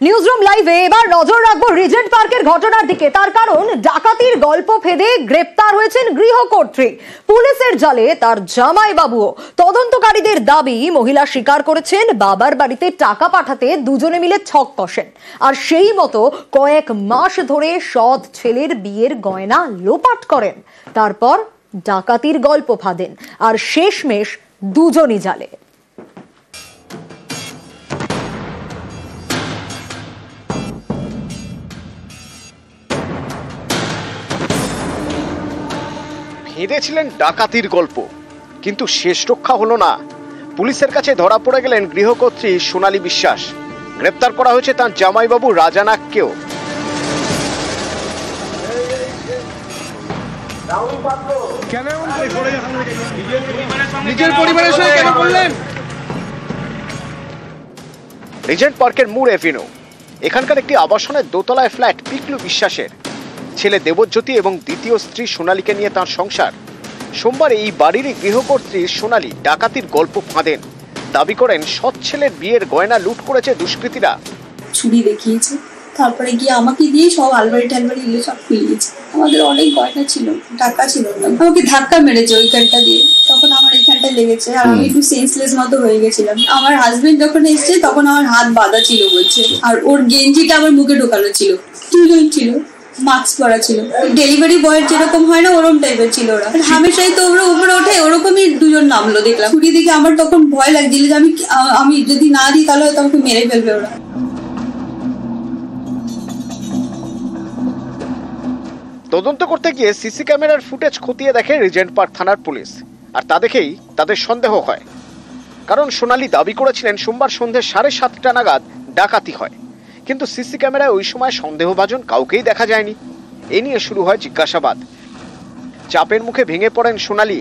Newsroom লাইভে এবার নজর রাখবো রিজেন্ট পার্কের ঘটনার দিকে। তার কারণ ডাকাতির গল্প ফেদে গ্রেপ্তার হয়েছেন গৃহকর্ত্রী। পুলিশের জালে তার জামাই বাবুও। তদন্তকারীদের দাবি, মহিলা স্বীকার করেছেন বাবার বাড়িতে টাকা পাঠাতে দুজনে মিলে ছক কষেন, আর সেই মতো কয়েক মাস ধরে সৎ ছেলের বিয়ের গয়না লোপাট করেন। তারপর ডাকাতির গল্প ফাঁদেন, আর শেষমেশ দুজনই জালে। ফেঁদেছিলেন ডাকাতির গল্প, কিন্তু শেষ রক্ষা হলো না। পুলিশের কাছে ধরা পড়ে গেলেন গৃহকর্ত্রী সোনালী বিশ্বাস। গ্রেপ্তার করা হয়েছে তার জামাইবাবু রাজানাককেও। রিজেন্ট পার্কের মূল এভিনিউ, এখানকার একটি আবাসনের দোতলায় ফ্ল্যাট পিকলু বিশ্বাসের। ছেলে দেবজ্যোতি এবং দ্বিতীয় স্ত্রী সোনালীকে নিয়ে তার সংসার। সোমবার এই বাড়িরই গৃহকর্ত্রী সোনালী ডাকাতির গল্প ফাঁদেন। দাবি করেন সৎ ছেলের বিয়ের গয়না লুট করেছে দুষ্কৃতীরা। ছুরি দেখিয়েছে, তারপরে গিয়ে আমাকে দিয়ে সব আলমারি টালমারি এগুলো সব খুলিয়েছে। আমাদের অনেক গয়না ছিল, টাকা ছিল না। আমাকে ধাক্কা মেরেছে ওইখানটা দিয়ে, তখন আমার এইখানটা লেগেছে আর আমি একটু সেন্সলেস মতো হয়ে গেছিলাম। আমার হাজবেন্ড যখন এসছে তখন আমার হাত বাঁধা ছিল বলছে, আর ওর গেঞ্জিটা আমার মুখে ঢোকানো ছিল। দুজন ছিল, মাস্ক পরা ছিল, ডেলিভারি বয়ের যেরকম হয় না ওরকম টাইপের ছিল ওরা। হামেশাই তো ওরা উপরে ওঠে, ওরকমই দুজন নামলো দেখলাম। ছুরি দিকে আমার তখন ভয় লাগছিল যে আমি যদি না দিই তাহলে হয়তো আমাকে মেরে ফেলবে ওরা। তদন্ত করতে গিয়ে সিসি ক্যামেরার ফুটেজ খতিয়ে দেখে রিজেন্ট পার্ক থানার পুলিশ, আর তা দেখেই তাদের সন্দেহ হয়। কারণ সোনালী দাবি করেছিলেন সোমবার সন্ধ্যে 7:30 নাগাদ ডাকাতি হয়, কিন্তু সিসি ক্যামেরায় ওই সময় সন্দেহভাজন কাউকেই দেখা যায়নি। এ নিয়ে শুরু হয় জিজ্ঞাসাবাদ। চাপের মুখে ভেঙে পড়েন সোনালী।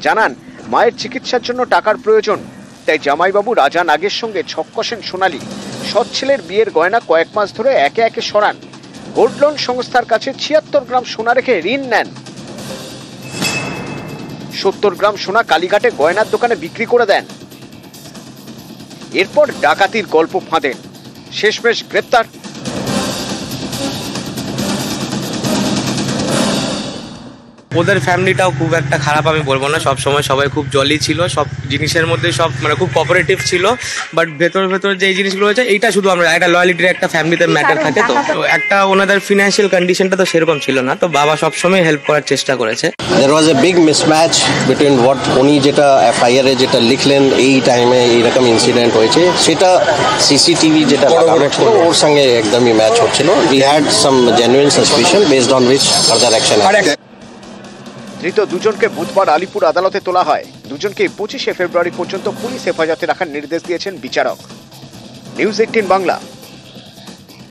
জানান মায়ের চিকিৎসার জন্য টাকার প্রয়োজন, তাই জামাইবাবু রাজা নাগের সঙ্গে ছক কষেন সোনালী। সৎ ছেলের বিয়ের গয়না কয়েক মাস ধরে একে একে সরান। গোল্ড লোন সংস্থার কাছে 76 গ্রাম সোনা রেখে ঋণ নেন। 70 গ্রাম সোনা কালীঘাটে গয়নার দোকানে বিক্রি করে দেন। এরপর ডাকাতির গল্প ফাঁদেন, শেষমেশ গ্রেপ্তার। ওদের ফ্যামিলিটাও খুব একটা খারাপ আমি বলবো না, সব সময় সবাই খুব জলি ছিল, সব জিনিসের মধ্যে সব মানে খুব কোঅপারেটিভ ছিল। বাট ভেতর যে জিনিসগুলো হয়েছে এইটা শুধু আমরা একটা লয়ালিটির একটা ফ্যামিলিতে ম্যাটার থাকে। তো একটা ওনাদের ফিনান্সিয়াল কন্ডিশনটা তো সেরকম ছিল না, তো বাবা সবসময় হেল্প করার চেষ্টা করেছে। There was a big mismatch between what উনি যেটা FIR এ যেটা লিখলেন এই টাইমে এইরকম ইনসিডেন্ট হয়েছে, সেটা সিসিটিভি যেটা লাগানো ছিল ওর সঙ্গে একদমই ম্যাচ হচ্ছিল। We had some genuine suspicion based on which further action. ধৃত দুজনকে বুধবার আলিপুর আদালতে তোলা হয়। দুজনকে 25 ফেব্রুয়ারি পর্যন্ত পুলিশ হেফাজতে রাখার নির্দেশ দিয়েছেন বিচারক। নিউজ 18 বাংলা।